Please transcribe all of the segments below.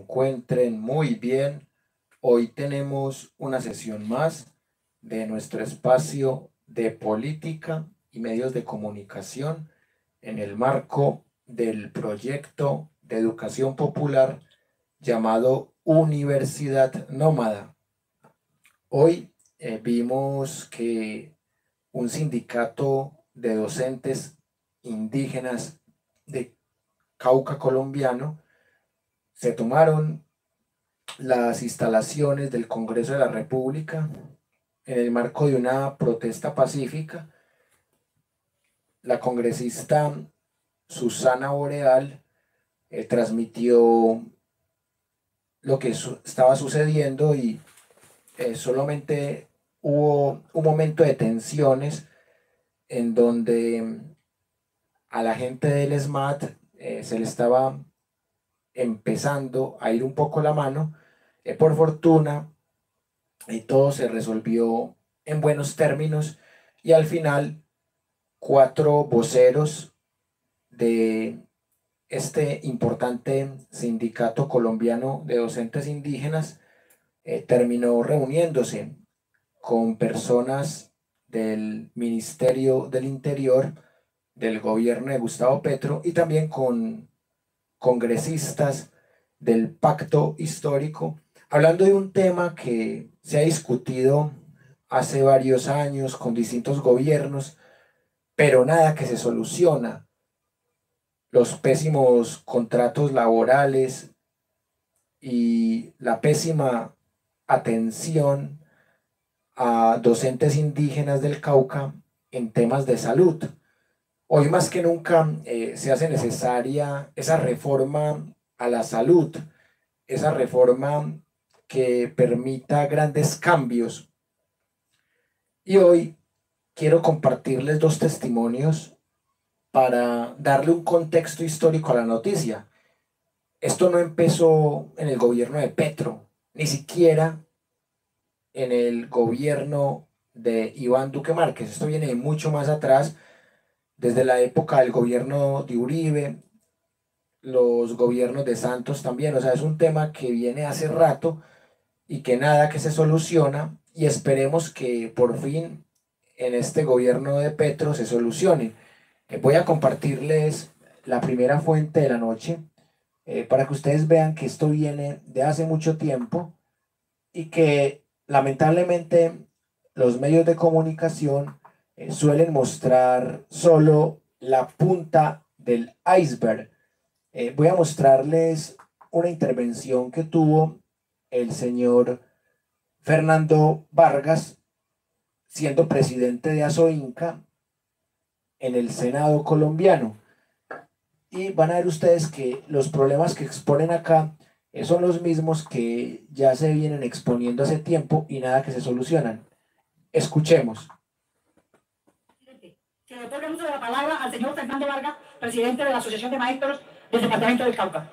encuentren muy bien. Hoy tenemos una sesión más de nuestro espacio de política y medios de comunicación en el marco del proyecto de educación popular llamado Universidad Nómada. Hoy vimos que un sindicato de docentes indígenas de Cauca colombiano se tomaron las instalaciones del Congreso de la República en el marco de una protesta pacífica. La congresista Susana Boreal transmitió lo que estaba sucediendo y solamente hubo un momento de tensiones en donde a la gente del SMAT se le estaba empezando a ir un poco la mano. Por fortuna todo se resolvió en buenos términos y al final 4 voceros de este importante sindicato colombiano de docentes indígenas terminó reuniéndose con personas del Ministerio del Interior, del gobierno de Gustavo Petro y también con congresistas del pacto histórico, hablando de un tema que se ha discutido hace varios años con distintos gobiernos, pero nada que se soluciona. Los pésimos contratos laborales y la pésima atención a docentes indígenas del Cauca en temas de salud. Hoy más que nunca se hace necesaria esa reforma a la salud, esa reforma que permita grandes cambios. Y hoy quiero compartirles 2 testimonios para darle un contexto histórico a la noticia. Esto no empezó en el gobierno de Petro, ni siquiera en el gobierno de Iván Duque Márquez. Esto viene de mucho más atrás, desde la época del gobierno de Uribe, los gobiernos de Santos también. O sea, es un tema que viene hace rato y que nada que se soluciona, y esperemos que por fin en este gobierno de Petro se solucione. Voy a compartirles la primera fuente de la noche para que ustedes vean que esto viene de hace mucho tiempo y que lamentablemente los medios de comunicación suelen mostrar solo la punta del iceberg. Voy a mostrarles una intervención que tuvo el señor Fernando Vargas, siendo presidente de ASOINCA en el Senado colombiano. Y van a ver ustedes que los problemas que exponen acá son los mismos que ya se vienen exponiendo hace tiempo y nada que se solucionan. Escuchemos. Que le otorgue el uso de la palabra al señor Fernando Vargas, presidente de la Asociación de Maestros del Departamento del Cauca.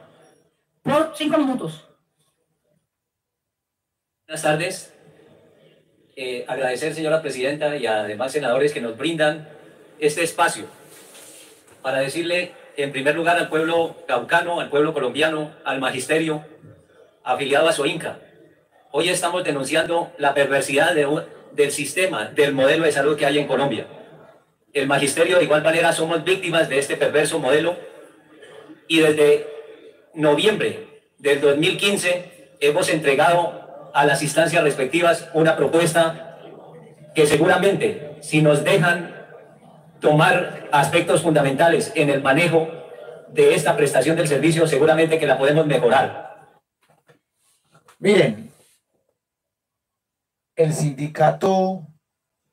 Por 5 minutos. Buenas tardes. Agradecer, señora presidenta, y además senadores que nos brindan este espacio para decirle, en primer lugar, al pueblo caucano, al pueblo colombiano, al magisterio afiliado a ASOINCA. Hoy estamos denunciando la perversidad del sistema, del modelo de salud que hay en Colombia. El magisterio, de igual manera, somos víctimas de este perverso modelo y desde noviembre del 2015 hemos entregado a las instancias respectivas una propuesta que seguramente, si nos dejan tomar aspectos fundamentales en el manejo de esta prestación del servicio, seguramente que la podemos mejorar. Miren, el sindicato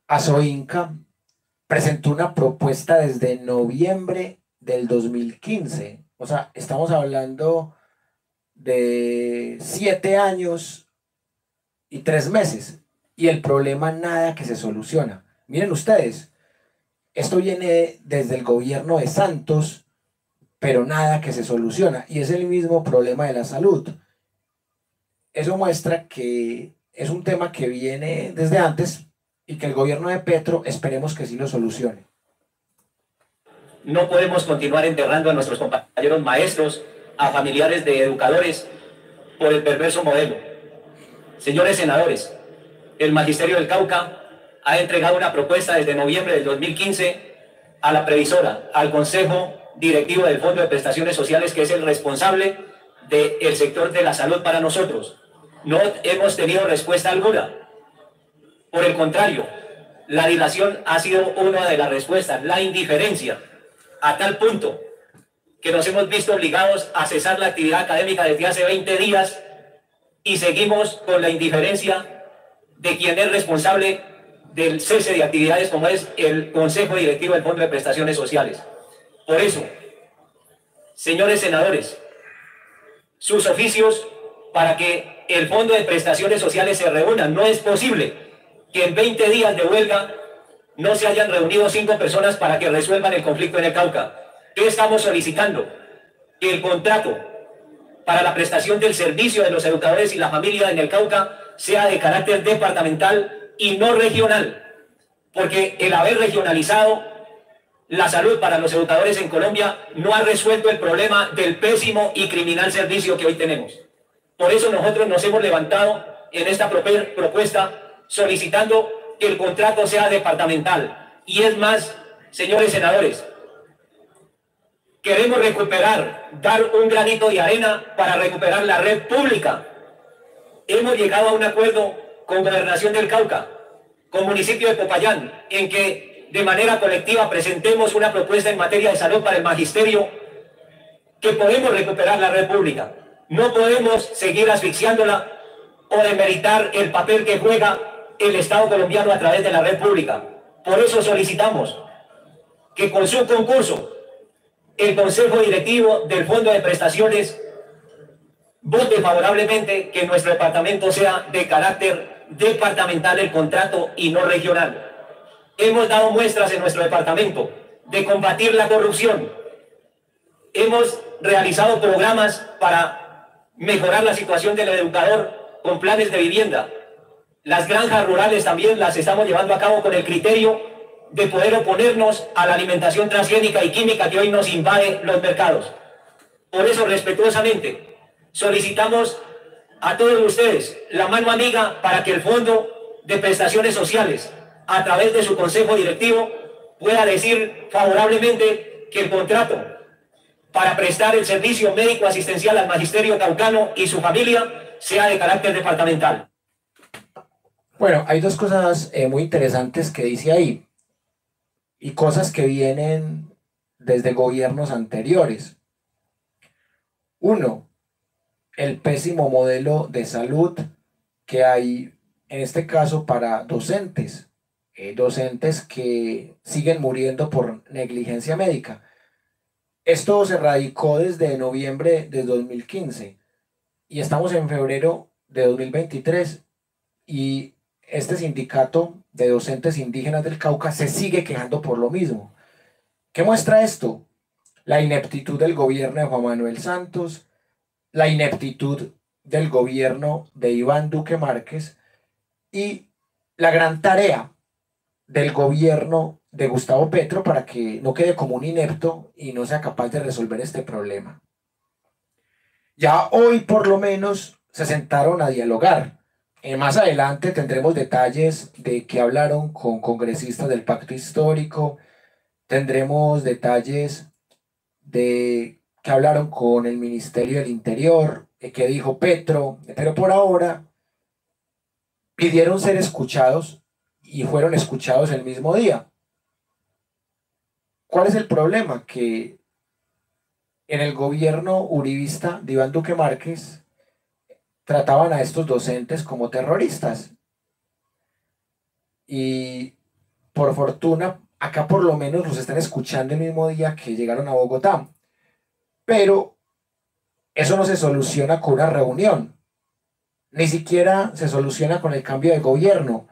ASOINCA presentó una propuesta desde noviembre del 2015. O sea, estamos hablando de 7 años y 3 meses. Y el problema nada que se soluciona. Miren ustedes, esto viene desde el gobierno de Santos, pero nada que se soluciona. Y es el mismo problema de la salud. Eso muestra que es un tema que viene desde antes y que el gobierno de Petro esperemos que sí lo solucione. No podemos continuar enterrando a nuestros compañeros maestros, a familiares de educadores, por el perverso modelo. Señores senadores, el Magisterio del Cauca ha entregado una propuesta desde noviembre del 2015 a la previsora, al Consejo Directivo del Fondo de Prestaciones Sociales, que es el responsable del sector de la salud para nosotros. No hemos tenido respuesta alguna. Por el contrario, la dilación ha sido una de las respuestas, la indiferencia, a tal punto que nos hemos visto obligados a cesar la actividad académica desde hace 20 días y seguimos con la indiferencia de quien es responsable del cese de actividades, como es el Consejo Directivo del Fondo de Prestaciones Sociales. Por eso, señores senadores, sus oficios para que el Fondo de Prestaciones Sociales se reúna. No es posible que en 20 días de huelga no se hayan reunido 5 personas para que resuelvan el conflicto en el Cauca. ¿Qué estamos solicitando? Que el contrato para la prestación del servicio de los educadores y la familia en el Cauca sea de carácter departamental y no regional, porque el haber regionalizado la salud para los educadores en Colombia no ha resuelto el problema del pésimo y criminal servicio que hoy tenemos. Por eso nosotros nos hemos levantado en esta propuesta solicitando que el contrato sea departamental. Y es más, señores senadores, queremos recuperar, dar un granito de arena para recuperar la red pública. Hemos llegado a un acuerdo con Gobernación del Cauca, con municipio de Popayán, en que de manera colectiva presentemos una propuesta en materia de salud para el magisterio, que podemos recuperar la red pública. No podemos seguir asfixiándola o demeritar el papel que juega el Estado colombiano a través de la red pública. Por eso solicitamos que con su concurso el Consejo Directivo del Fondo de Prestaciones vote favorablemente que nuestro departamento sea de carácter departamental el contrato y no regional. Hemos dado muestras en nuestro departamento de combatir la corrupción. Hemos realizado programas para mejorar la situación del educador con planes de vivienda. Las granjas rurales también las estamos llevando a cabo con el criterio de poder oponernos a la alimentación transgénica y química que hoy nos invade los mercados. Por eso, respetuosamente, solicitamos a todos ustedes la mano amiga para que el Fondo de Prestaciones Sociales, a través de su Consejo Directivo, pueda decir favorablemente que el contrato para prestar el servicio médico asistencial al magisterio caucano y su familia sea de carácter departamental. Bueno, hay dos cosas muy interesantes que dice ahí y cosas que vienen desde gobiernos anteriores. Uno, el pésimo modelo de salud que hay en este caso para docentes, docentes que siguen muriendo por negligencia médica. Esto se radicó desde noviembre de 2015 y estamos en febrero de 2023 y este sindicato de docentes indígenas del Cauca se sigue quejando por lo mismo. ¿Qué muestra esto? La ineptitud del gobierno de Juan Manuel Santos, la ineptitud del gobierno de Iván Duque Márquez y la gran tarea del gobierno de Gustavo Petro para que no quede como un inepto y no sea capaz de resolver este problema. Ya hoy por lo menos se sentaron a dialogar. Más adelante tendremos detalles de que hablaron con congresistas del Pacto Histórico, tendremos detalles de que hablaron con el Ministerio del Interior, que dijo Petro, pero por ahora pidieron ser escuchados y fueron escuchados el mismo día. ¿Cuál es el problema? Que en el gobierno uribista de Iván Duque Márquez trataban a estos docentes como terroristas. Y por fortuna, acá por lo menos los están escuchando el mismo día que llegaron a Bogotá. Pero eso no se soluciona con una reunión. Ni siquiera se soluciona con el cambio de gobierno.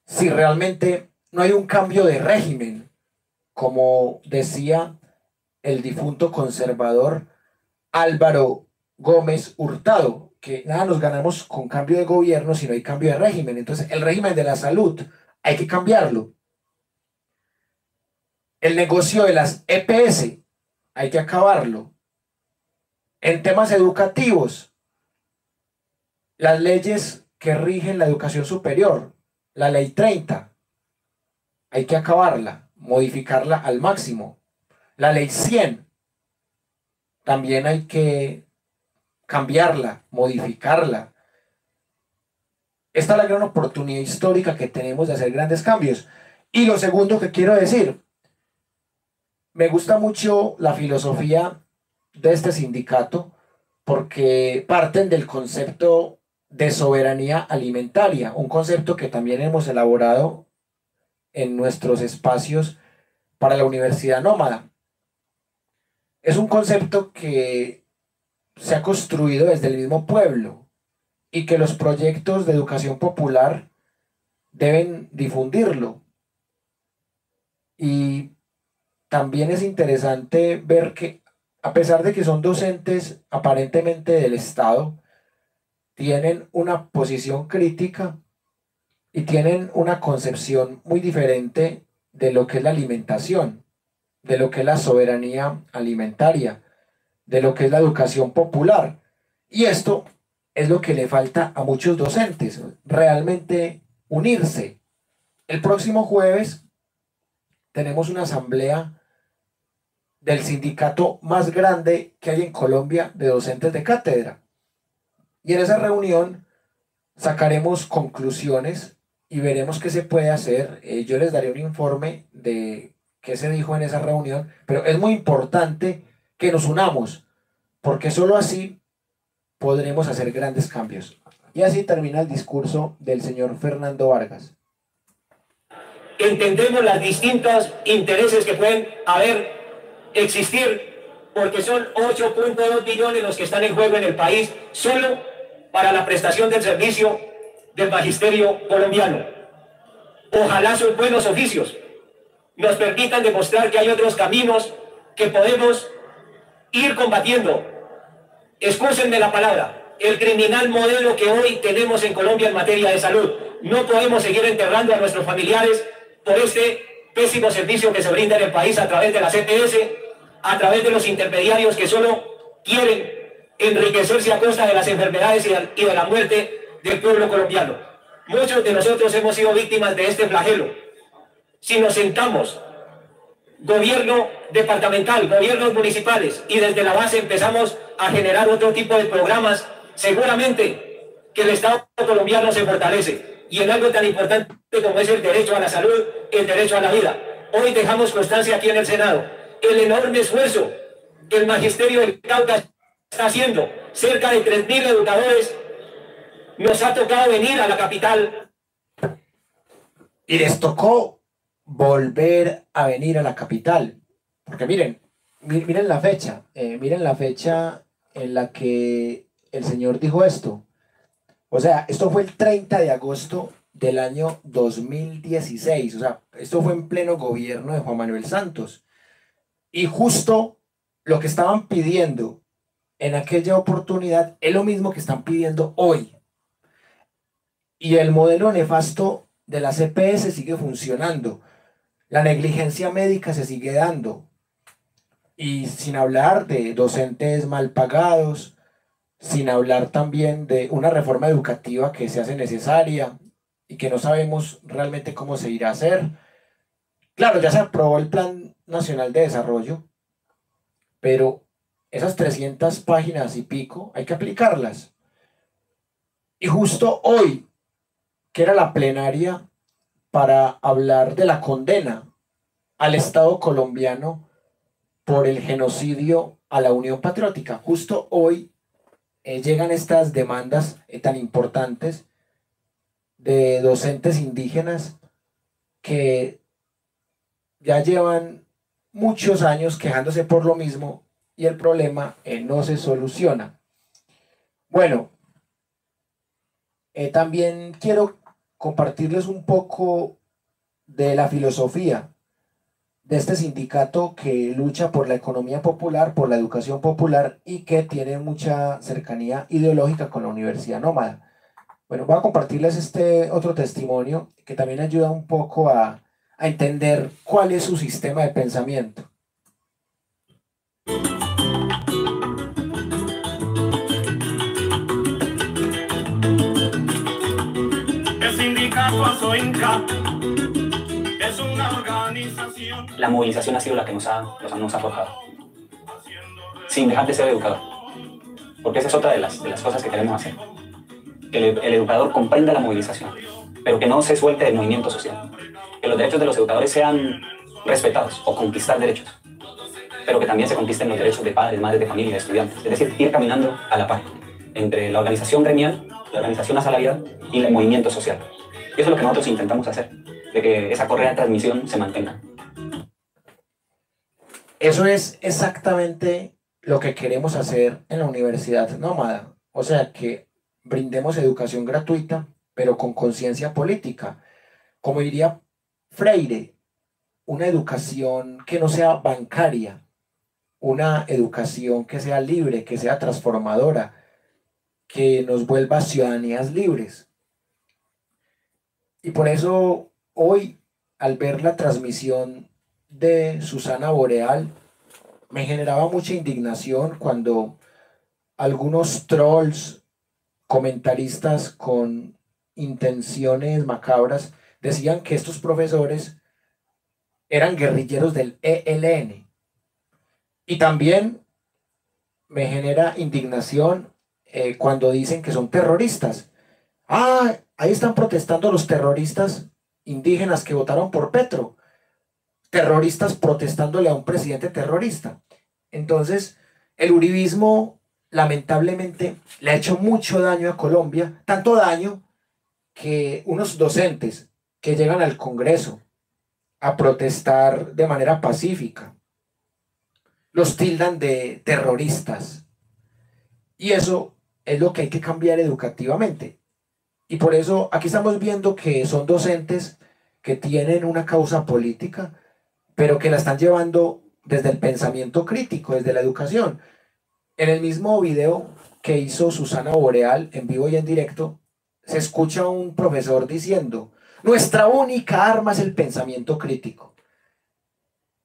Si realmente no hay un cambio de régimen, como decía el difunto conservador Álvaro Gómez Hurtado, que nada nos ganamos con cambio de gobierno si no hay cambio de régimen. Entonces el régimen de la salud hay que cambiarlo. El negocio de las EPS hay que acabarlo. En temas educativos, Las leyes que rigen la educación superior, la ley 30, hay que acabarla, modificarla al máximo. La ley 100, también hay que cambiarla, modificarla. Esta es la gran oportunidad histórica que tenemos de hacer grandes cambios. Y lo segundo que quiero decir, me gusta mucho la filosofía de este sindicato porque parten del concepto de soberanía alimentaria, un concepto que también hemos elaborado en nuestros espacios para la Universidad Nómada. Es un concepto que se ha construido desde el mismo pueblo y que los proyectos de educación popular deben difundirlo. Y también es interesante ver que, a pesar de que son docentes aparentemente del Estado, tienen una posición crítica y tienen una concepción muy diferente de lo que es la alimentación, de lo que es la soberanía alimentaria, de lo que es la educación popular. Y esto es lo que le falta a muchos docentes, realmente unirse. El próximo jueves tenemos una asamblea del sindicato más grande que hay en Colombia de docentes de cátedra. Y en esa reunión sacaremos conclusiones y veremos qué se puede hacer. Yo les daré un informe de qué se dijo en esa reunión, pero es muy importante que nos unamos, porque solo así podremos hacer grandes cambios. Y así termina el discurso del señor Fernando Vargas. Entendemos los distintos intereses que pueden existir, porque son 8.2 billones los que están en juego en el país, solo para la prestación del servicio del magisterio colombiano. Ojalá sus buenos oficios nos permitan demostrar que hay otros caminos que podemos ir combatiendo. Excúsenme la palabra, el criminal modelo que hoy tenemos en Colombia en materia de salud. No podemos seguir enterrando a nuestros familiares por este pésimo servicio que se brinda en el país a través de la EPS, a través de los intermediarios que solo quieren enriquecerse a costa de las enfermedades y de la muerte del pueblo colombiano. Muchos de nosotros hemos sido víctimas de este flagelo. Si nos sentamos, gobierno departamental, gobiernos municipales, y desde la base empezamos a generar otro tipo de programas, seguramente que el Estado colombiano se fortalece. Y en algo tan importante como es el derecho a la salud, el derecho a la vida. Hoy dejamos constancia aquí en el Senado el enorme esfuerzo que el magisterio del Cauca está haciendo. Cerca de 3.000 educadores nos ha tocado venir a la capital. Y les tocó volver a venir a la capital. Porque miren la fecha, miren la fecha en la que el señor dijo esto. O sea, esto fue el 30 de agosto del año 2016. O sea, esto fue en pleno gobierno de Juan Manuel Santos. Y justo lo que estaban pidiendo en aquella oportunidad es lo mismo que están pidiendo hoy. Y el modelo nefasto de la EPS sigue funcionando. La negligencia médica se sigue dando. Y sin hablar de docentes mal pagados, sin hablar también de una reforma educativa que se hace necesaria y que no sabemos realmente cómo se irá a hacer. Claro, ya se aprobó el Plan Nacional de Desarrollo, pero esas 300 páginas y pico hay que aplicarlas. Y justo hoy, que era la plenaria para hablar de la condena al Estado colombiano por el genocidio a la Unión Patriótica, justo hoy llegan estas demandas tan importantes de docentes indígenas que ya llevan muchos años quejándose por lo mismo y el problema no se soluciona. Bueno, también quiero compartirles un poco de la filosofía de este sindicato que lucha por la economía popular, por la educación popular y que tiene mucha cercanía ideológica con la Universidad Nómada. Bueno, voy a compartirles este otro testimonio que también ayuda un poco a entender cuál es su sistema de pensamiento. sindicato Azoinca es una organización. La movilización ha sido la que nos ha forjado, sin dejar de ser educador, porque esa es otra de las cosas que queremos hacer, que el educador comprenda la movilización, pero que no se suelte del movimiento social, que los derechos de los educadores sean respetados o conquistar derechos, pero que también se conquisten los derechos de padres, madres de familia, de estudiantes, es decir, ir caminando a la par entre la organización gremial, la organización asalariada y el movimiento social. Y eso es lo que nosotros intentamos hacer, de que esa correa de transmisión se mantenga. Eso es exactamente lo que queremos hacer en la Universidad Nómada. O sea, que brindemos educación gratuita, pero con conciencia política. Como diría Freire, una educación que no sea bancaria, una educación que sea libre, que sea transformadora, que nos vuelva ciudadanías libres. Y por eso hoy, al ver la transmisión de Susana Boreal, me generaba mucha indignación cuando algunos trolls, comentaristas con intenciones macabras, decían que estos profesores eran guerrilleros del ELN. Y también me genera indignación cuando dicen que son terroristas. Ah, ahí están protestando los terroristas indígenas que votaron por Petro. Terroristas protestándole a un presidente terrorista. Entonces, el uribismo lamentablemente le ha hecho mucho daño a Colombia, tanto daño que unos docentes que llegan al Congreso a protestar de manera pacífica los tildan de terroristas. Y eso es lo que hay que cambiar educativamente. Y por eso aquí estamos viendo que son docentes que tienen una causa política, pero que la están llevando desde el pensamiento crítico, desde la educación. En el mismo video que hizo Susana Boreal en vivo y en directo, se escucha un profesor diciendo: nuestra única arma es el pensamiento crítico.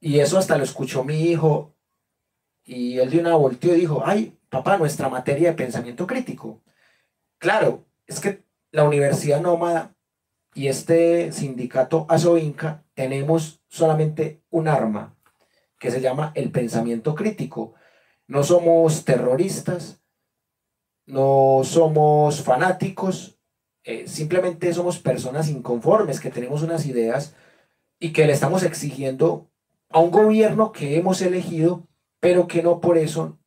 Y eso hasta lo escuchó mi hijo, y él de una volteó y dijo: ay, papá, nuestra materia de pensamiento crítico. Claro, es que la Universidad Nómada y este sindicato Azoinca tenemos solamente un arma, que se llama el pensamiento crítico. No somos terroristas, no somos fanáticos, simplemente somos personas inconformes que tenemos unas ideas y que le estamos exigiendo a un gobierno que hemos elegido, pero que no por eso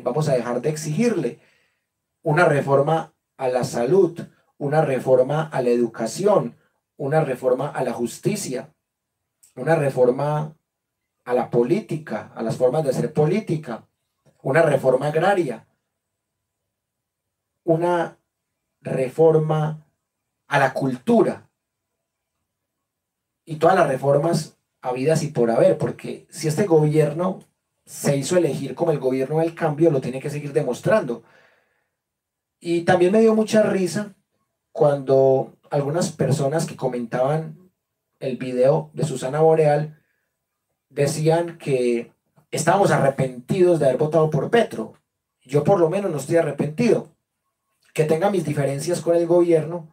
vamos a dejar de exigirle una reforma a la salud, una reforma a la educación, una reforma a la justicia, una reforma a la política, a las formas de hacer política, una reforma agraria, una reforma a la cultura y todas las reformas habidas y por haber, porque si este gobierno se hizo elegir como el gobierno del cambio, lo tiene que seguir demostrando. Y también me dio mucha risa cuando algunas personas que comentaban el video de Susana Boreal decían que estábamos arrepentidos de haber votado por Petro. Yo por lo menos no estoy arrepentido. Que tenga mis diferencias con el gobierno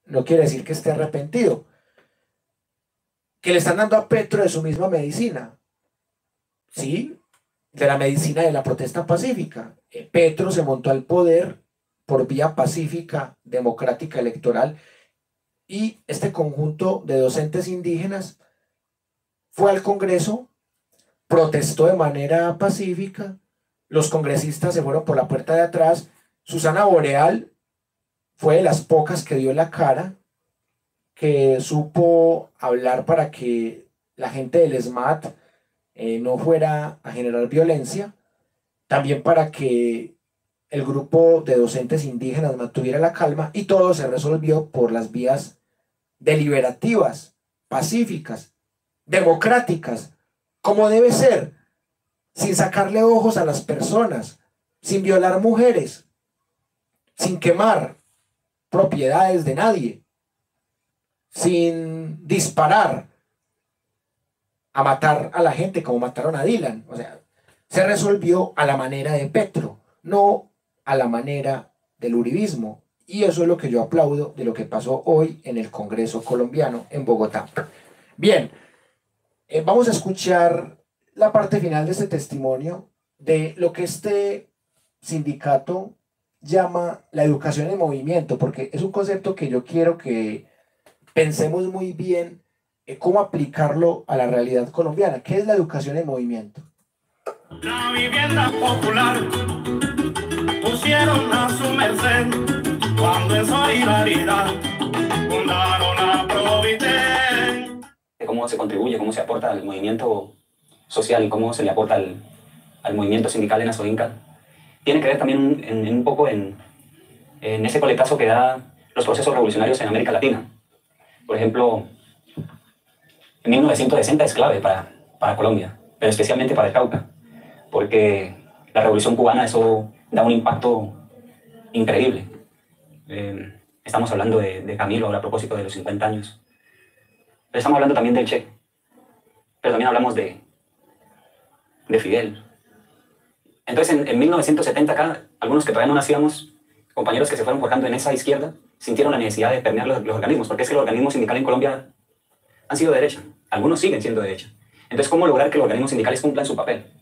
no quiere decir que esté arrepentido. Que le están dando a Petro de su misma medicina. Sí, de la medicina de la protesta pacífica. Petro se montó al poder por vía pacífica, democrática, electoral, y este conjunto de docentes indígenas fue al Congreso, protestó de manera pacífica, los congresistas se fueron por la puerta de atrás. Susana Boreal fue de las pocas que dio la cara, que supo hablar para que la gente del ESMAD no fuera a generar violencia, también para que el grupo de docentes indígenas mantuviera la calma, y todo se resolvió por las vías deliberativas, pacíficas, democráticas, como debe ser, sin sacarle ojos a las personas, sin violar mujeres, sin quemar propiedades de nadie, sin disparar a matar a la gente como mataron a Dylan. O sea, se resolvió a la manera de Petro, no a la manera del uribismo. Y eso es lo que yo aplaudo de lo que pasó hoy en el Congreso colombiano en Bogotá. Bien, vamos a escuchar la parte final de este testimonio de lo que este sindicato llama la educación en movimiento, porque es un concepto que yo quiero que pensemos muy bien cómo aplicarlo a la realidad colombiana. ¿Qué es la educación en movimiento? La vivienda popular pusieron a su merced cuando en solidaridad fundaron a Providen. De cómo se contribuye, cómo se aporta al movimiento social y cómo se le aporta al movimiento sindical en Asoinca, tiene que ver también un poco en ese coletazo que da los procesos revolucionarios en América Latina. Por ejemplo, en 1960 es clave para Colombia, pero especialmente para el Cauca, porque la Revolución Cubana, eso da un impacto increíble. Estamos hablando de Camilo ahora a propósito de los 50 años. Pero estamos hablando también del Che, pero también hablamos de Fidel. Entonces, en 1970 acá, algunos que todavía no nacíamos, compañeros que se fueron forjando en esa izquierda, sintieron la necesidad de permear los organismos, porque es que los organismos sindicales en Colombia han sido de derecha, algunos siguen siendo de derecha. Entonces, ¿cómo lograr que los organismos sindicales cumplan su papel?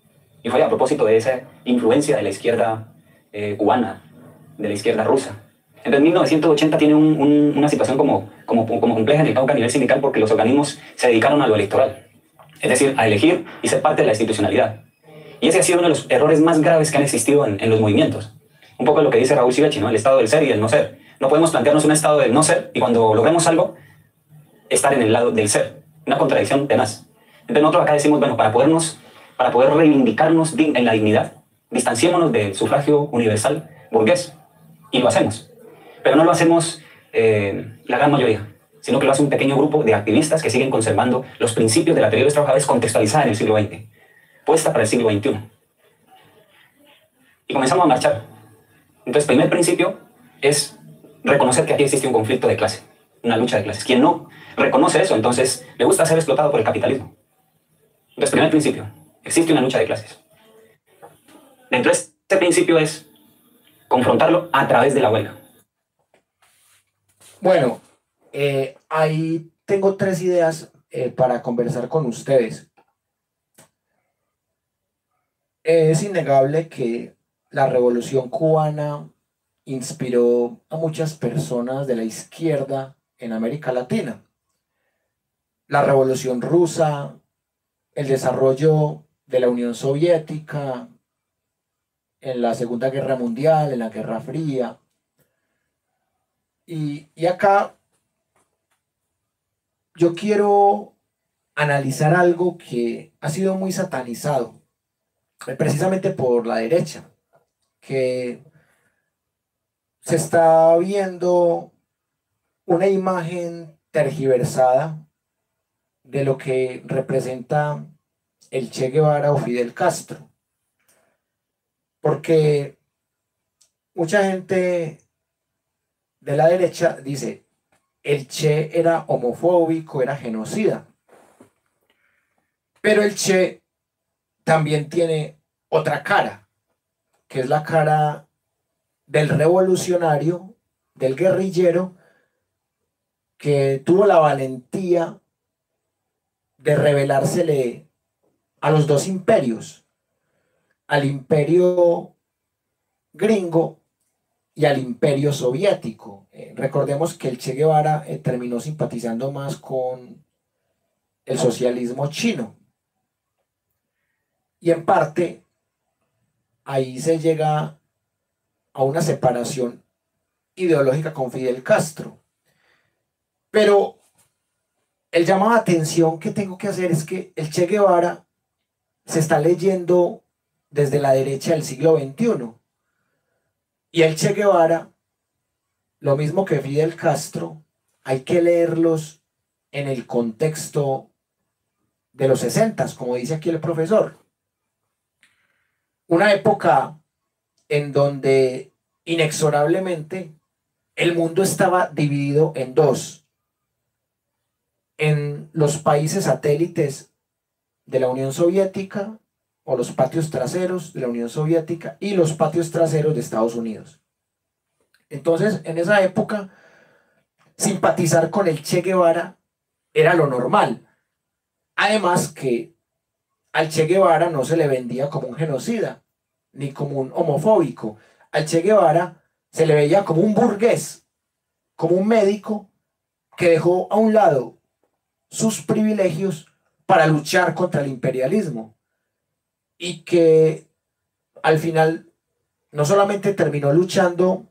Y fue a propósito de esa influencia de la izquierda cubana, de la izquierda rusa. Entonces, 1980 tiene una situación como compleja en el Cauca a nivel sindical, porque los organismos se dedicaron a lo electoral, es decir, a elegir y ser parte de la institucionalidad. Y ese ha sido uno de los errores más graves que han existido en los movimientos. Un poco lo que dice Raúl Sivechi, ¿no? El estado del ser y el no ser. No podemos plantearnos un estado del no ser y cuando logremos algo, estar en el lado del ser. Una contradicción tenaz. Entonces nosotros acá decimos, bueno, para poder reivindicarnos en la dignidad, distanciémonos del sufragio universal burgués. Y lo hacemos. Pero no lo hacemos la gran mayoría, sino que lo hace un pequeño grupo de activistas que siguen conservando los principios de la teoría de los trabajadores contextualizada en el siglo XX, puesta para el siglo XXI. Y comenzamos a marchar. Entonces, el primer principio es reconocer que aquí existe un conflicto de clase, una lucha de clases. Quien no reconoce eso, entonces le gusta ser explotado por el capitalismo. Entonces, primer principio, existe una lucha de clases. Dentro de este principio es confrontarlo a través de la huelga. Bueno, ahí tengo tres ideas para conversar con ustedes. Es innegable que la Revolución Cubana inspiró a muchas personas de la izquierda en América Latina. La Revolución Rusa, el desarrollo de la Unión Soviética en la Segunda Guerra Mundial, en la Guerra Fría. Y acá yo quiero analizar algo que ha sido muy satanizado, precisamente por la derecha, que se está viendo una imagen tergiversada de lo que representa el Che Guevara o Fidel Castro, porque mucha gente de la derecha dice el Che era homofóbico, era genocida, pero el Che también tiene otra cara, que es la cara del revolucionario, del guerrillero, que tuvo la valentía de rebelársele a los dos imperios, al imperio gringo y al imperio soviético. Recordemos que el Che Guevara terminó simpatizando más con el socialismo chino. Y en parte, ahí se llega a una separación ideológica con Fidel Castro. Pero el llamado de atención que tengo que hacer es que el Che Guevara se está leyendo desde la derecha del siglo XXI. Y el Che Guevara, lo mismo que Fidel Castro, hay que leerlos en el contexto de los 60, como dice aquí el profesor. Una época en donde inexorablemente el mundo estaba dividido en dos. En los países satélites de la Unión Soviética, o los patios traseros de la Unión Soviética, y los patios traseros de Estados Unidos. Entonces, en esa época, simpatizar con el Che Guevara era lo normal. Además que al Che Guevara no se le vendía como un genocida, ni como un homofóbico. Al Che Guevara se le veía como un burgués, como un médico que dejó a un lado sus privilegios para luchar contra el imperialismo y que al final no solamente terminó luchando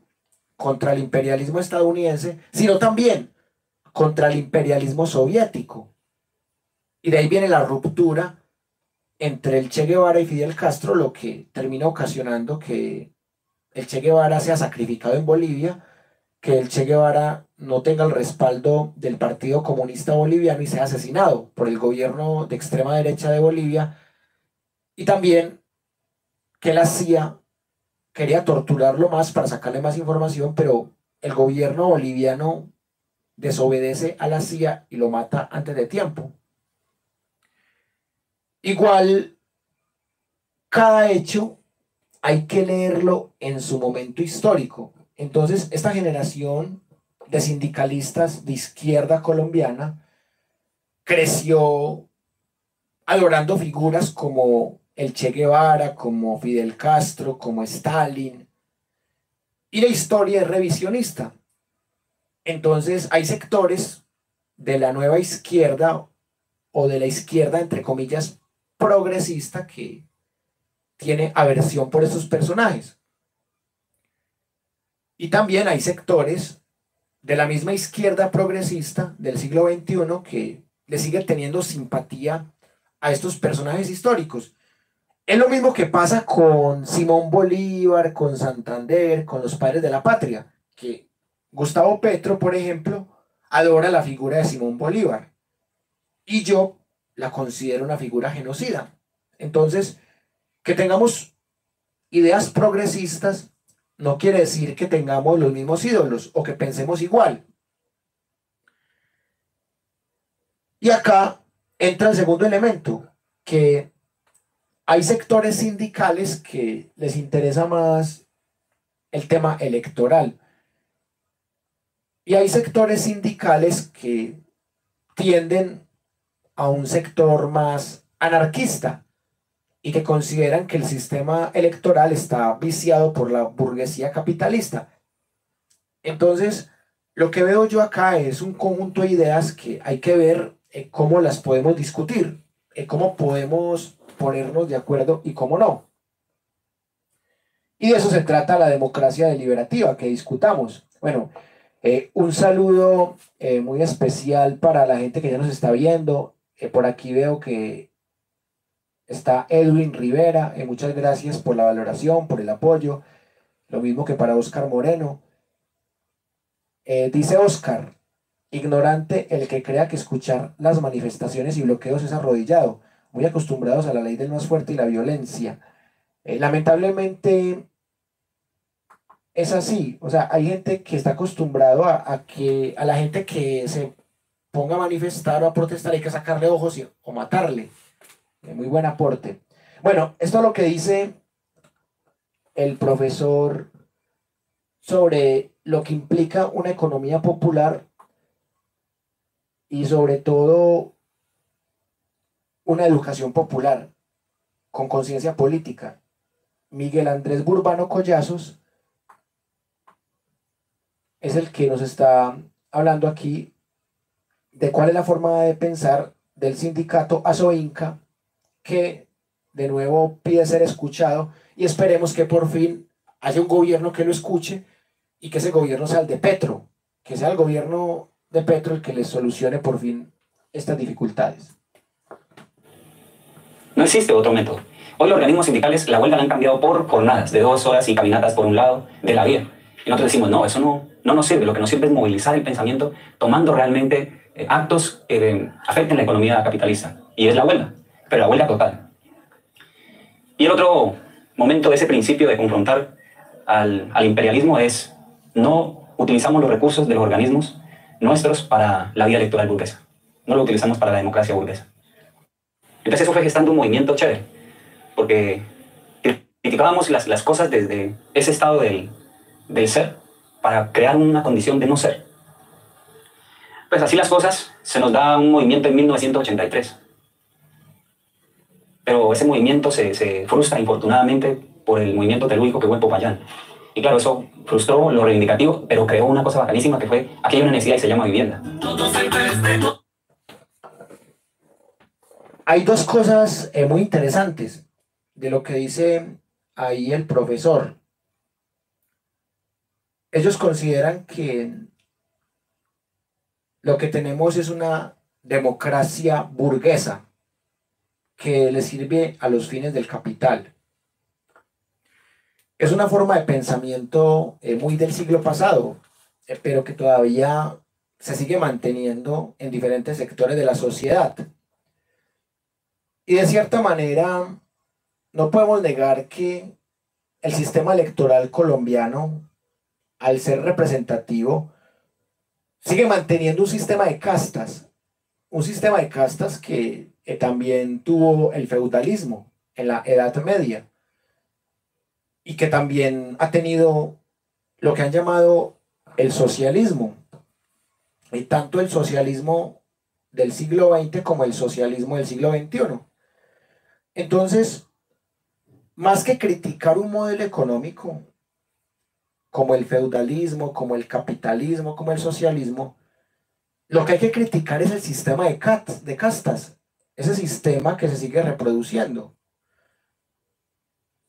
contra el imperialismo estadounidense, sino también contra el imperialismo soviético. Y de ahí viene la ruptura entre el Che Guevara y Fidel Castro, lo que termina ocasionando que el Che Guevara sea sacrificado en Bolivia, que el Che Guevara no tenga el respaldo del Partido Comunista Boliviano y sea asesinado por el gobierno de extrema derecha de Bolivia, y también que la CIA quería torturarlo más para sacarle más información, pero el gobierno boliviano desobedece a la CIA y lo mata antes de tiempo. Igual, cada hecho hay que leerlo en su momento histórico. Entonces, esta generación de sindicalistas de izquierda colombiana creció adorando figuras como el Che Guevara, como Fidel Castro, como Stalin, y la historia es revisionista. Entonces, hay sectores de la nueva izquierda o de la izquierda, entre comillas, progresista, que tiene aversión por estos personajes. Y también hay sectores de la misma izquierda progresista del siglo XXI que le sigue teniendo simpatía a estos personajes históricos. Es lo mismo que pasa con Simón Bolívar, con Santander, con los padres de la patria, que Gustavo Petro, por ejemplo, adora la figura de Simón Bolívar, y yo la considero una figura genocida. Entonces, que tengamos ideas progresistas no quiere decir que tengamos los mismos ídolos o que pensemos igual. Y acá entra el segundo elemento, que hay sectores sindicales que les interesa más el tema electoral. Y hay sectores sindicales que tienden a un sector más anarquista y que consideran que el sistema electoral está viciado por la burguesía capitalista. Entonces, lo que veo yo acá es un conjunto de ideas que hay que ver cómo las podemos discutir, cómo podemos ponernos de acuerdo y cómo no. Y de eso se trata la democracia deliberativa, que discutamos. Bueno, un saludo muy especial para la gente que ya nos está viendo. Por aquí veo que está Edwin Rivera, muchas gracias por la valoración, por el apoyo. Lo mismo que para Oscar Moreno. Dice Oscar, ignorante el que crea que escuchar las manifestaciones y bloqueos es arrodillado, muy acostumbrados a la ley del más fuerte y la violencia. Lamentablemente es así, o sea, hay gente que está acostumbrado a que a la gente que se ponga a manifestar o a protestar hay que sacarle ojos o matarle. Muy buen aporte. Bueno, esto es lo que dice el profesor sobre lo que implica una economía popular y sobre todo una educación popular con conciencia política. Miguel Andrés Burbano Collazos es el que nos está hablando aquí de cuál es la forma de pensar del sindicato ASOINCA, que de nuevo pide ser escuchado, y esperemos que por fin haya un gobierno que lo escuche y que ese gobierno sea el de Petro, que sea el gobierno de Petro el que les solucione por fin estas dificultades. No existe otro método. Hoy los organismos sindicales la huelga la han cambiado por jornadas de 2 horas y caminatas por un lado de la vía. Y nosotros decimos, no, eso no nos sirve. Lo que nos sirve es movilizar el pensamiento tomando realmente actos que afecten la economía capitalista. Y es la huelga, pero la huelga total. Y el otro momento de ese principio de confrontar al imperialismo es no utilizamos los recursos de los organismos nuestros para la vía electoral burguesa. No lo utilizamos para la democracia burguesa. Entonces eso fue gestando un movimiento chévere, porque criticábamos las cosas desde ese estado del ser, para crear una condición de no ser. Pues así las cosas, se nos da un movimiento en 1983. Pero ese movimiento se frustra, infortunadamente, por el movimiento telúrico que fue en Popayán. Y claro, eso frustró lo reivindicativo, pero creó una cosa bacanísima que fue, aquí hay una necesidad y se llama vivienda. Hay dos cosas muy interesantes de lo que dice ahí el profesor. Ellos consideran que lo que tenemos es una democracia burguesa que le sirve a los fines del capital. Es una forma de pensamiento muy del siglo pasado, pero que todavía se sigue manteniendo en diferentes sectores de la sociedad. Y de cierta manera, no podemos negar que el sistema electoral colombiano, al ser representativo, sigue manteniendo un sistema de castas que también tuvo el feudalismo en la Edad Media y que también ha tenido lo que han llamado el socialismo, y tanto el socialismo del siglo XX como el socialismo del siglo XXI. Entonces, más que criticar un modelo económico como el feudalismo, como el capitalismo, como el socialismo, lo que hay que criticar es el sistema de castas, ese sistema que se sigue reproduciendo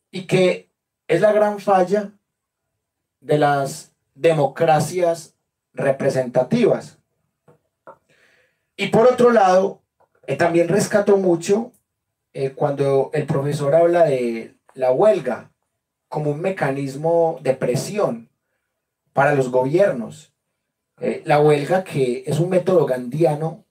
y que es la gran falla de las democracias representativas. Y por otro lado, también rescato mucho cuando el profesor habla de la huelga como un mecanismo de presión para los gobiernos. La huelga, que es un método gandiano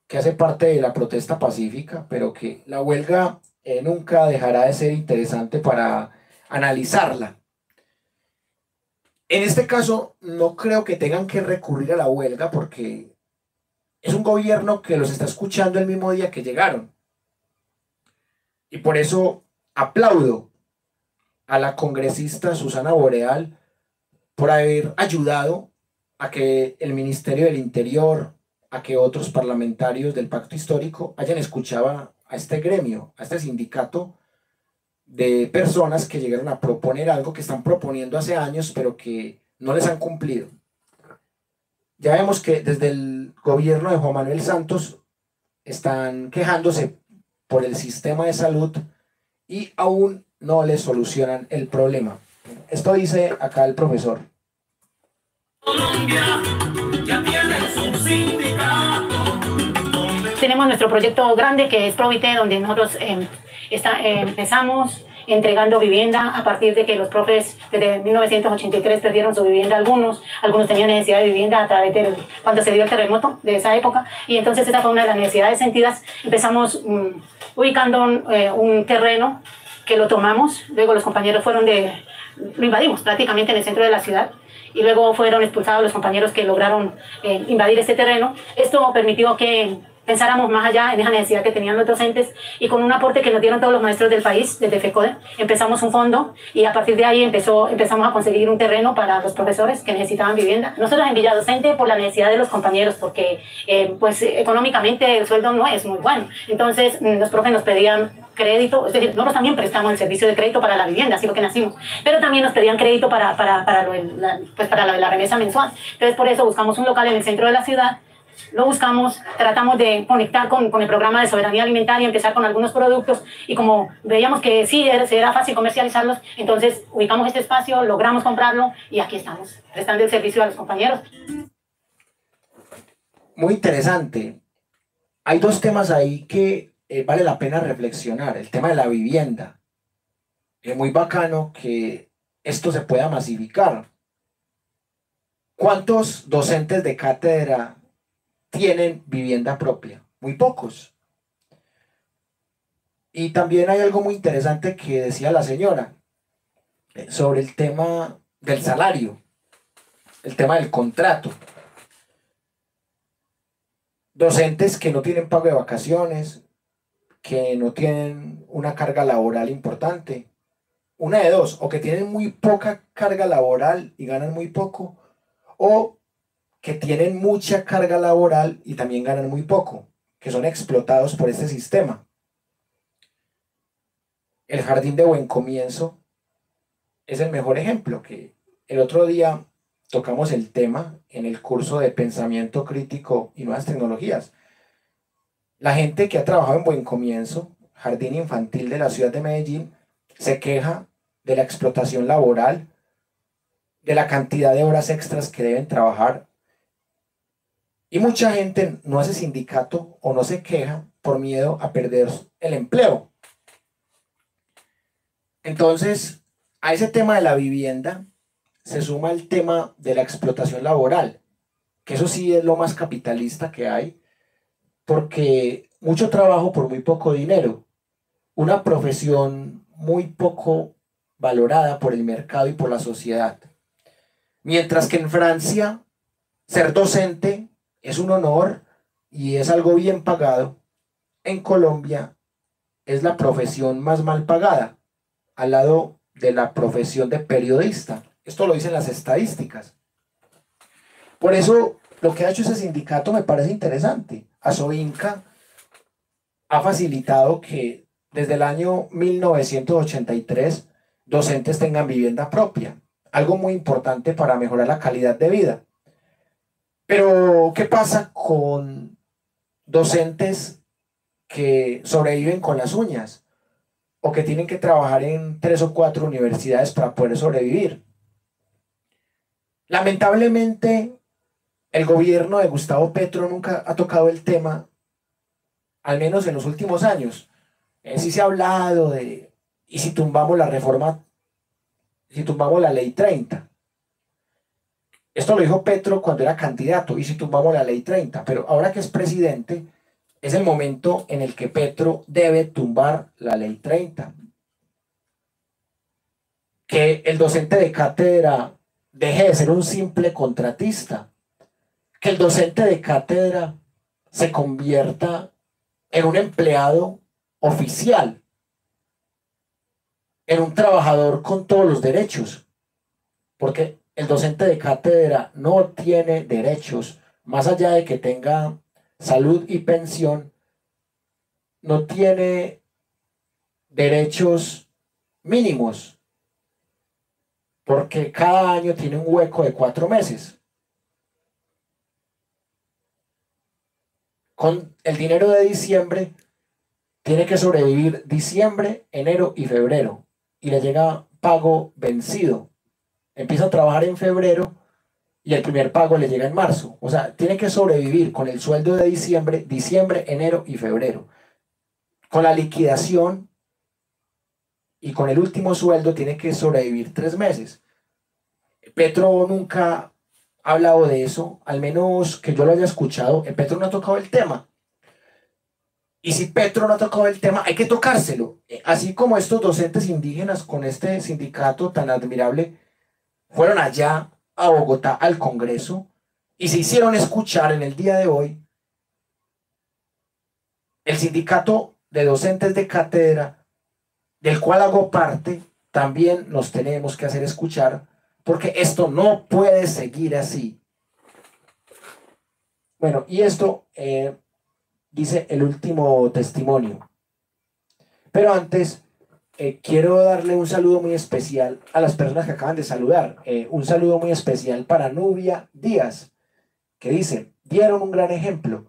que hace parte de la protesta pacífica, pero que la huelga nunca dejará de ser interesante para analizarla. En este caso, no creo que tengan que recurrir a la huelga porque es un gobierno que los está escuchando el mismo día que llegaron. Y por eso aplaudo a la congresista Susana Boreal por haber ayudado a que el Ministerio del Interior, a que otros parlamentarios del Pacto Histórico hayan escuchado a este gremio, a este sindicato de personas que llegaron a proponer algo que están proponiendo hace años, pero que no les han cumplido. Ya vemos que desde el gobierno de Juan Manuel Santos están quejándose por el sistema de salud y aún no les solucionan el problema. Esto dice acá el profesor. Tenemos nuestro proyecto grande que es Provite, donde nosotros empezamos entregando vivienda a partir de que los profes desde 1983 perdieron su vivienda. Algunos tenían necesidad de vivienda a través de cuando se dio el terremoto de esa época, y entonces esa fue una de las necesidades sentidas. Empezamos ubicando un terreno que lo tomamos, luego los compañeros lo invadimos prácticamente en el centro de la ciudad, y luego fueron expulsados los compañeros que lograron invadir este terreno. Esto permitió que pensáramos más allá en esa necesidad que tenían los docentes, y con un aporte que nos dieron todos los maestros del país, desde FECODE, empezamos un fondo, y a partir de ahí empezamos a conseguir un terreno para los profesores que necesitaban vivienda. Nosotros en Villa Docente, por la necesidad de los compañeros, porque pues económicamente el sueldo no es muy bueno, entonces los profes nos pedían crédito, es decir, nosotros también prestamos el servicio de crédito para la vivienda, así lo que nacimos, pero también nos pedían crédito para la remesa mensual. Entonces por eso buscamos un local en el centro de la ciudad, lo buscamos, tratamos de conectar con el programa de soberanía alimentaria, empezar con algunos productos, y como veíamos que sí era fácil comercializarlos, entonces ubicamos este espacio, logramos comprarlo y aquí estamos, prestando el servicio a los compañeros. Muy interesante. Hay dos temas ahí que vale la pena reflexionar. El tema de la vivienda. Es muy bacano que esto se pueda masificar. ¿Cuántos docentes de cátedra tienen vivienda propia? Muy pocos. Y también hay algo muy interesante que decía la señora sobre el tema del salario, el tema del contrato. Docentes que no tienen pago de vacaciones, que no tienen una carga laboral importante. Una de dos, o que tienen muy poca carga laboral y ganan muy poco, o que tienen mucha carga laboral y también ganan muy poco, que son explotados por este sistema. El Jardín de Buen Comienzo es el mejor ejemplo, que el otro día tocamos el tema en el curso de Pensamiento Crítico y Nuevas Tecnologías. La gente que ha trabajado en Buen Comienzo, Jardín Infantil de la ciudad de Medellín, se queja de la explotación laboral, de la cantidad de horas extras que deben trabajar. Y mucha gente no hace sindicato o no se queja por miedo a perder el empleo. Entonces, a ese tema de la vivienda se suma el tema de la explotación laboral, que eso sí es lo más capitalista que hay, porque mucho trabajo por muy poco dinero, una profesión muy poco valorada por el mercado y por la sociedad. Mientras que en Francia, ser docente es un honor y es algo bien pagado, en Colombia es la profesión más mal pagada, al lado de la profesión de periodista. Esto lo dicen las estadísticas. Por eso, lo que ha hecho ese sindicato me parece interesante. Asoinca ha facilitado que desde el año 1983 docentes tengan vivienda propia, algo muy importante para mejorar la calidad de vida. Pero, ¿qué pasa con docentes que sobreviven con las uñas o que tienen que trabajar en 3 o 4 universidades para poder sobrevivir? Lamentablemente, el gobierno de Gustavo Petro nunca ha tocado el tema, al menos en los últimos años. Sí se ha hablado de, ¿y si tumbamos la reforma, si tumbamos la ley 30? Esto lo dijo Petro cuando era candidato, ¿y si tumbamos la ley 30? Pero ahora que es presidente, es el momento en el que Petro debe tumbar la ley 30. Que el docente de cátedra deje de ser un simple contratista. Que el docente de cátedra se convierta en un empleado oficial, en un trabajador con todos los derechos. Porque el docente de cátedra no tiene derechos, más allá de que tenga salud y pensión, no tiene derechos mínimos, porque cada año tiene un hueco de 4 meses. Con el dinero de diciembre, tiene que sobrevivir diciembre, enero y febrero, y le llega pago vencido. Empieza a trabajar en febrero y el primer pago le llega en marzo. O sea, tiene que sobrevivir con el sueldo de diciembre, enero y febrero. Con la liquidación y con el último sueldo tiene que sobrevivir 3 meses. Petro nunca ha hablado de eso, al menos que yo lo haya escuchado. Petro no ha tocado el tema. Y si Petro no ha tocado el tema, hay que tocárselo. Así como estos docentes indígenas con este sindicato tan admirable fueron allá a Bogotá al Congreso y se hicieron escuchar en el día de hoy, el sindicato de docentes de cátedra, del cual hago parte, también nos tenemos que hacer escuchar, porque esto no puede seguir así. Bueno, y esto dice el último testimonio. Pero antes, quiero darle un saludo muy especial a las personas que acaban de saludar. Un saludo muy especial para Nubia Díaz, que dice: dieron un gran ejemplo.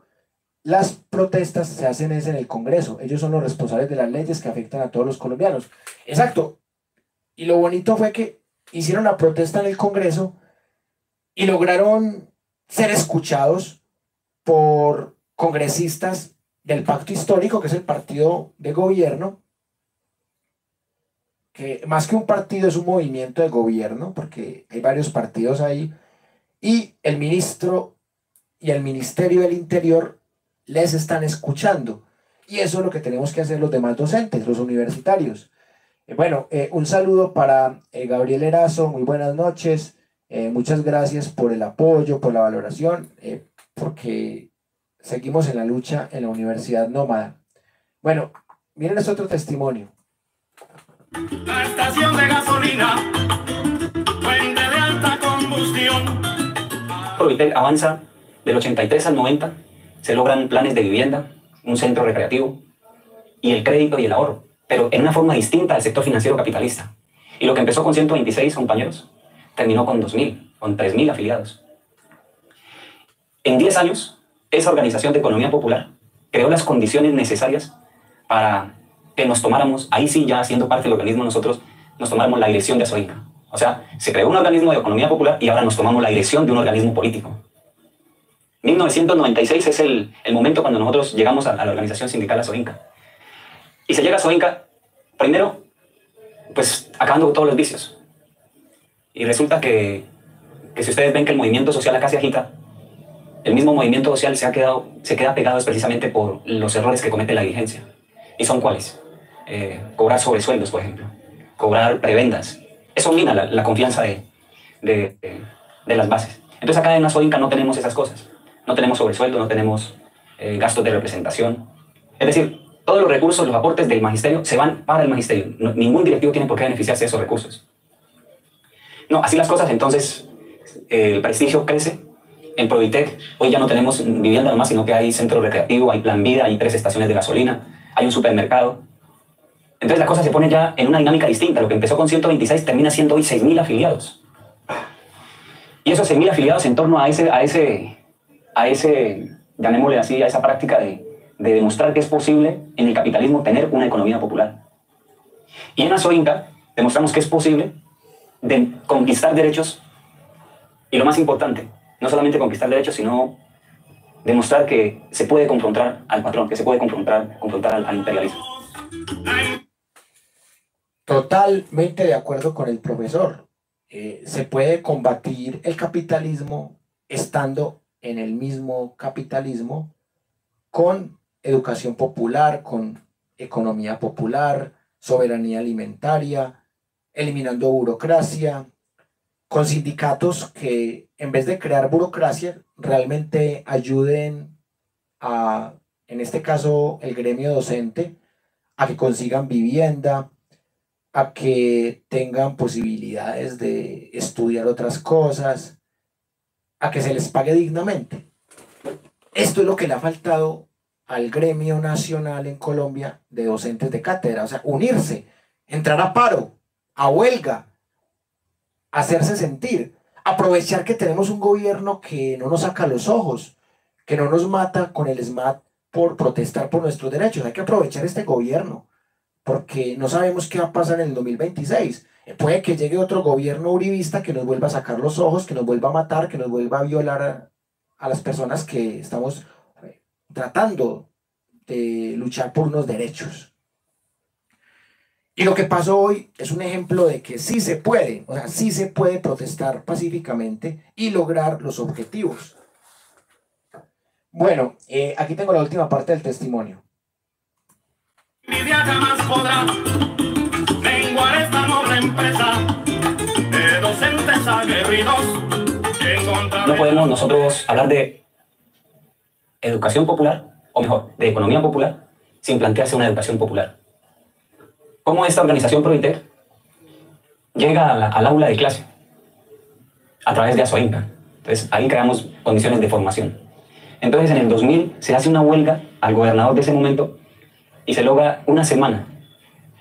Las protestas se hacen en el Congreso. Ellos son los responsables de las leyes que afectan a todos los colombianos. Exacto. Y lo bonito fue que hicieron la protesta en el Congreso y lograron ser escuchados por congresistas del Pacto Histórico, que es el partido de gobierno, que más que un partido es un movimiento de gobierno, porque hay varios partidos ahí, y el ministro y el Ministerio del Interior les están escuchando, y eso es lo que tenemos que hacer los demás docentes, los universitarios. Un saludo para Gabriel Erazo, muy buenas noches, muchas gracias por el apoyo, por la valoración, porque seguimos en la lucha en la Universidad Nómada. Bueno, miren este otro testimonio. La estación de gasolina, fuente de alta combustión, Provitec avanza del 83 al 90, se logran planes de vivienda, un centro recreativo y el crédito y el ahorro, pero en una forma distinta al sector financiero capitalista. Y lo que empezó con 126 compañeros, terminó con 2.000, con 3.000 afiliados. En 10 años, esa organización de economía popular creó las condiciones necesarias para que nos tomáramos, ahí sí ya siendo parte del organismo nosotros, nos tomáramos la dirección de Asoinca. O sea, se creó un organismo de economía popular y ahora nos tomamos la dirección de un organismo político. 1996 es el momento cuando nosotros llegamos a la organización sindical Asoinca. Y se llega a Asoinca, primero, pues acabando todos los vicios. Y resulta que si ustedes ven que el movimiento social acá se agita, el mismo movimiento social se queda pegado precisamente por los errores que comete la dirigencia. ¿Y son cuáles? Cobrar sobresueldos, por ejemplo. Cobrar prebendas. Eso mina la confianza de las bases. Entonces acá en Asoinca no tenemos esas cosas. No tenemos sobresueldo, no tenemos gastos de representación. Es decir, todos los recursos, los aportes del magisterio se van para el magisterio. Ningún directivo tiene por qué beneficiarse de esos recursos. No, así las cosas, entonces el prestigio crece. En Provitec hoy ya no tenemos vivienda nomás, sino que hay centro recreativo, hay plan vida, hay 3 estaciones de gasolina, hay un supermercado. Entonces la cosa se pone ya en una dinámica distinta. Lo que empezó con 126 termina siendo hoy 6.000 afiliados. Y esos 6.000 afiliados en torno a ese, llamémosle así, a esa práctica de demostrar que es posible en el capitalismo tener una economía popular. Y en Asoinca demostramos que es posible de conquistar derechos y lo más importante, no solamente conquistar derechos, sino demostrar que se puede confrontar al patrón, que se puede confrontar al imperialismo. Totalmente de acuerdo con el profesor. Se puede combatir el capitalismo estando en el mismo capitalismo con educación popular, con economía popular, soberanía alimentaria, eliminando burocracia, con sindicatos que en vez de crear burocracia realmente ayuden a, en este caso, el gremio docente a que consigan vivienda, a que tengan posibilidades de estudiar otras cosas, a que se les pague dignamente. Esto es lo que le ha faltado al gremio nacional en Colombia de docentes de cátedra, o sea, unirse, entrar a paro, a huelga, hacerse sentir, aprovechar que tenemos un gobierno que no nos saca los ojos, que no nos mata con el SMAT por protestar por nuestros derechos. Hay que aprovechar este gobierno, porque no sabemos qué va a pasar en el 2026. Puede que llegue otro gobierno uribista que nos vuelva a sacar los ojos, que nos vuelva a matar, que nos vuelva a violar a las personas que estamos tratando de luchar por unos derechos. Y lo que pasó hoy es un ejemplo de que sí se puede, o sea, sí se puede protestar pacíficamente y lograr los objetivos. Bueno, aquí tengo la última parte del testimonio. Envidia jamás podrá menguar esta noble empresa de docentes aguerridos. No podemos nosotros hablar de educación popular, o mejor, de economía popular, sin plantearse una educación popular. ¿Cómo esta organización Provitec llega al aula de clase? A través de Asoinca. Entonces, ahí creamos condiciones de formación. Entonces, en el 2000 se hace una huelga al gobernador de ese momento y se logra una semana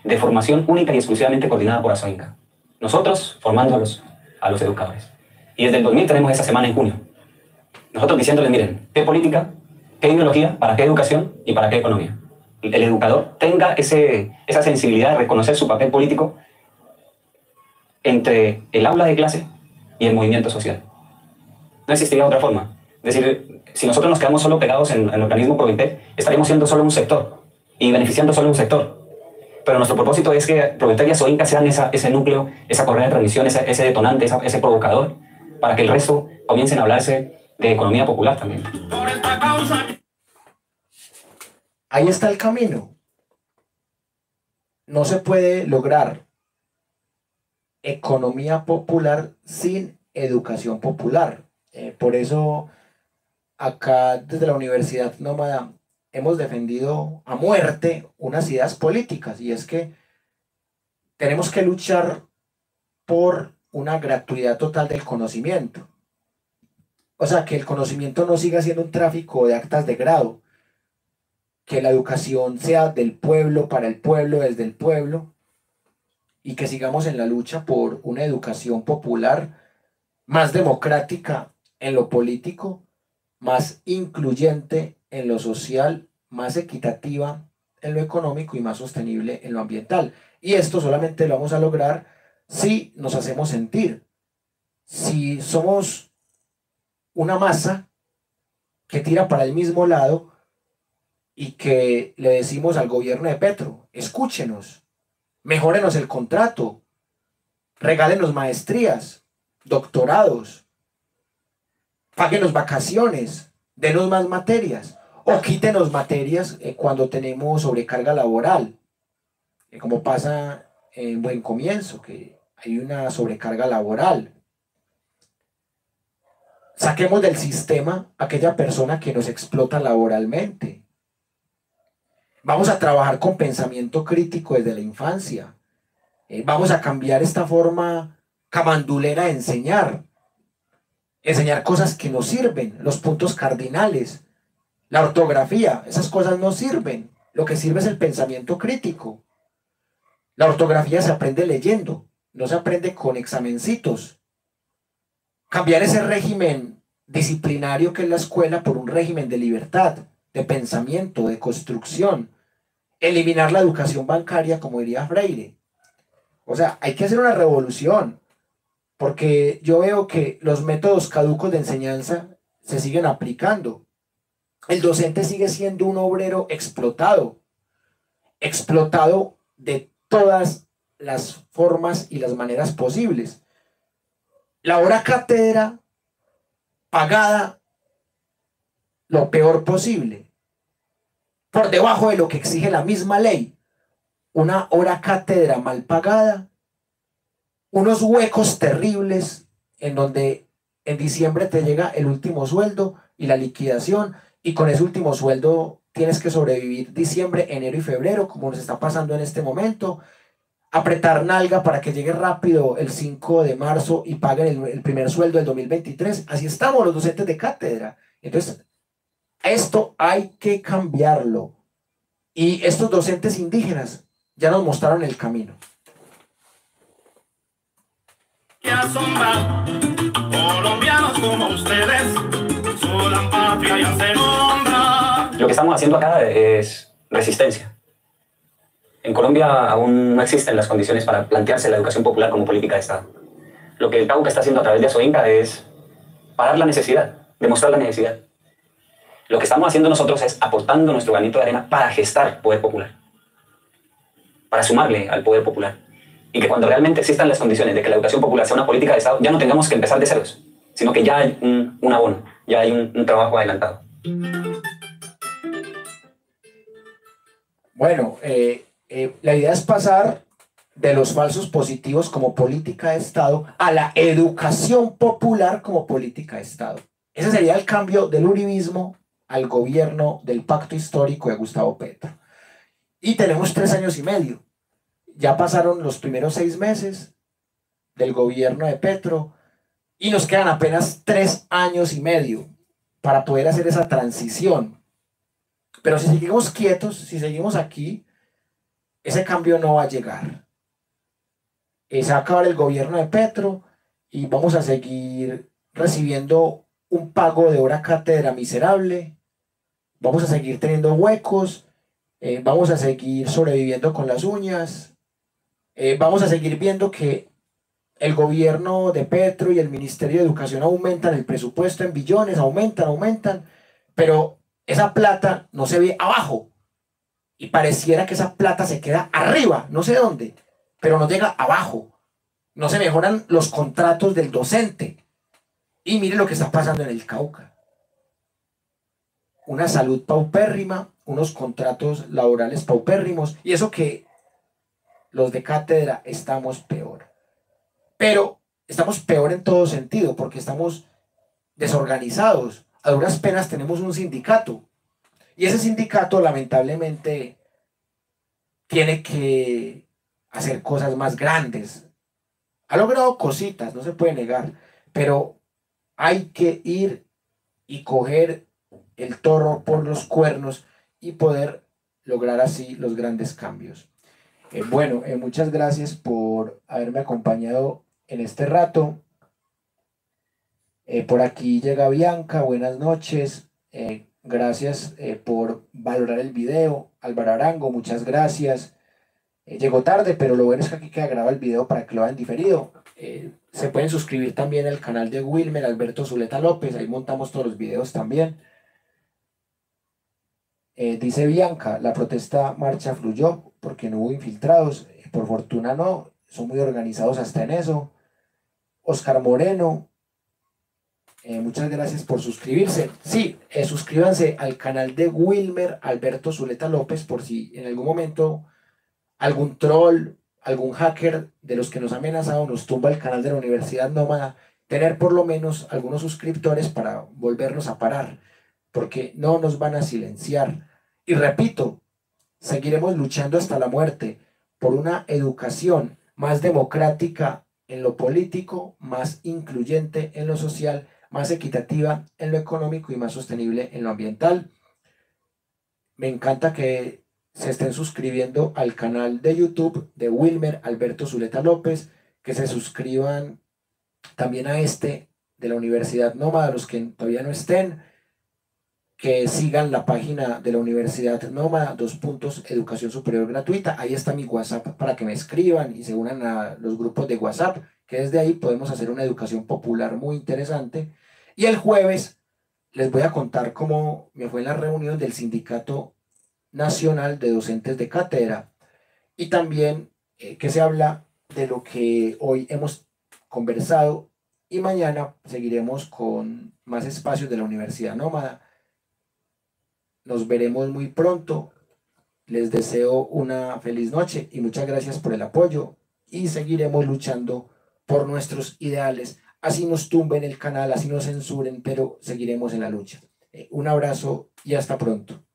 de formación única y exclusivamente coordinada por Asoinca. Nosotros formando a los educadores. Y desde el 2000 tenemos esa semana en junio. Nosotros diciéndoles, miren, qué política, qué ideología, para qué educación y para qué economía. El educador tenga esa sensibilidad de reconocer su papel político entre el aula de clase y el movimiento social. No existiría otra forma. Es decir, si nosotros nos quedamos solo pegados en el organismo Provitec, estaríamos siendo solo un sector y beneficiando solo un sector. Pero nuestro propósito es que Provitec y Asoinca sean ese núcleo, esa correa de transmisión, ese detonante, ese provocador, para que el resto comiencen a hablarse de economía popular también. Por esta causa. Ahí está el camino. No se puede lograr economía popular sin educación popular. Por eso acá desde la Universidad Nómada hemos defendido a muerte unas ideas políticas, y es que tenemos que luchar por una gratuidad total del conocimiento. O sea, que el conocimiento no siga siendo un tráfico de actas de grado, que la educación sea del pueblo, para el pueblo, desde el pueblo, y que sigamos en la lucha por una educación popular más democrática en lo político, más incluyente en lo social, más equitativa en lo económico y más sostenible en lo ambiental. Y esto solamente lo vamos a lograr si nos hacemos sentir, si somos una masa que tira para el mismo lado y que le decimos al gobierno de Petro: escúchenos, mejórenos el contrato, regálenos maestrías, doctorados, páguenos vacaciones, denos más materias, o quítenos materias cuando tenemos sobrecarga laboral, como pasa en Buen Comienzo, que hay una sobrecarga laboral. Saquemos del sistema a aquella persona que nos explota laboralmente. Vamos a trabajar con pensamiento crítico desde la infancia. Vamos a cambiar esta forma camandulera de enseñar. Enseñar cosas que no sirven, los puntos cardinales, la ortografía, esas cosas no sirven. Lo que sirve es el pensamiento crítico. La ortografía se aprende leyendo, no se aprende con examencitos. Cambiar ese régimen disciplinario que es la escuela por un régimen de libertad, de pensamiento, de construcción. Eliminar la educación bancaria, como diría Freire. O sea, hay que hacer una revolución, porque yo veo que los métodos caducos de enseñanza se siguen aplicando. El docente sigue siendo un obrero explotado, explotado de todas las formas y las maneras posibles. La hora cátedra pagada lo peor posible, por debajo de lo que exige la misma ley. Una hora cátedra mal pagada, unos huecos terribles en donde en diciembre te llega el último sueldo y la liquidación, y con ese último sueldo tienes que sobrevivir diciembre, enero y febrero, como nos está pasando en este momento. Apretar nalga para que llegue rápido el 5 de marzo y paguen el primer sueldo del 2023. Así estamos los docentes de cátedra. Entonces, esto hay que cambiarlo. Y estos docentes indígenas ya nos mostraron el camino. Que asombra, colombianos como ustedes, su la patria ya se nombra. Lo que estamos haciendo acá es resistencia. En Colombia aún no existen las condiciones para plantearse la educación popular como política de Estado. Lo que el Cauca está haciendo a través de Asoinca es parar la necesidad, demostrar la necesidad. Lo que estamos haciendo nosotros es aportando nuestro granito de arena para gestar poder popular, para sumarle al poder popular. Y que cuando realmente existan las condiciones de que la educación popular sea una política de Estado, ya no tengamos que empezar de ceros, sino que ya hay un abono, ya hay un trabajo adelantado. Bueno, la idea es pasar de los falsos positivos como política de Estado a la educación popular como política de Estado. Ese sería el cambio del uribismo al gobierno del pacto histórico de Gustavo Petro. Y tenemos 3 años y medio. Ya pasaron los primeros 6 meses del gobierno de Petro y nos quedan apenas 3 años y medio para poder hacer esa transición. Pero si seguimos quietos, si seguimos aquí, ese cambio no va a llegar. Se va a acabar el gobierno de Petro y vamos a seguir recibiendo un pago de hora cátedra miserable, vamos a seguir teniendo huecos, vamos a seguir sobreviviendo con las uñas, vamos a seguir viendo que el gobierno de Petro y el Ministerio de Educación aumentan el presupuesto en billones, aumentan, pero esa plata no se ve abajo y pareciera que esa plata se queda arriba, no sé dónde, pero no llega abajo, no se mejoran los contratos del docente. Y mire lo que está pasando en el Cauca. Una salud paupérrima, unos contratos laborales paupérrimos, y eso que los de cátedra estamos peor. Pero estamos peor en todo sentido, porque estamos desorganizados. A duras penas tenemos un sindicato, y ese sindicato lamentablemente tiene que hacer cosas más grandes. Ha logrado cositas, no se puede negar, pero hay que ir y coger el toro por los cuernos y poder lograr así los grandes cambios. Bueno, muchas gracias por haberme acompañado en este rato. Por aquí llega Bianca, buenas noches. Gracias por valorar el video. Álvaro Arango, muchas gracias. Llegó tarde, pero lo bueno es que aquí queda grabado el video para que lo vean diferido. Se pueden suscribir también al canal de Wilmer Alberto Zuleta López, ahí montamos todos los videos también. Dice Bianca, la protesta marcha fluyó porque no hubo infiltrados, por fortuna no, son muy organizados hasta en eso. Oscar Moreno, muchas gracias por suscribirse. Sí, suscríbanse al canal de Wilmer Alberto Zuleta López por si en algún momento algún troll, algún hacker de los que nos ha amenazado nos tumba el canal de la Universidad Nómada, tener por lo menos algunos suscriptores para volvernos a parar, porque no nos van a silenciar. Y repito, seguiremos luchando hasta la muerte por una educación más democrática en lo político, más incluyente en lo social, más equitativa en lo económico y más sostenible en lo ambiental. Me encanta que se estén suscribiendo al canal de YouTube de Wilmer Alberto Zuleta López, que se suscriban también a este de la Universidad Nómada, los que todavía no estén, que sigan la página de la Universidad Nómada, Educación Superior Gratuita. Ahí está mi WhatsApp para que me escriban y se unan a los grupos de WhatsApp, que desde ahí podemos hacer una educación popular muy interesante. Y el jueves les voy a contar cómo me fue en la reunión del Sindicato Nacional de Docentes de Cátedra y también que se habla de lo que hoy hemos conversado, y mañana seguiremos con más espacios de la Universidad Nómada. Nos veremos muy pronto. Les deseo una feliz noche y muchas gracias por el apoyo, y seguiremos luchando por nuestros ideales. Así nos tumben el canal, así nos censuren, pero seguiremos en la lucha. Un abrazo y hasta pronto.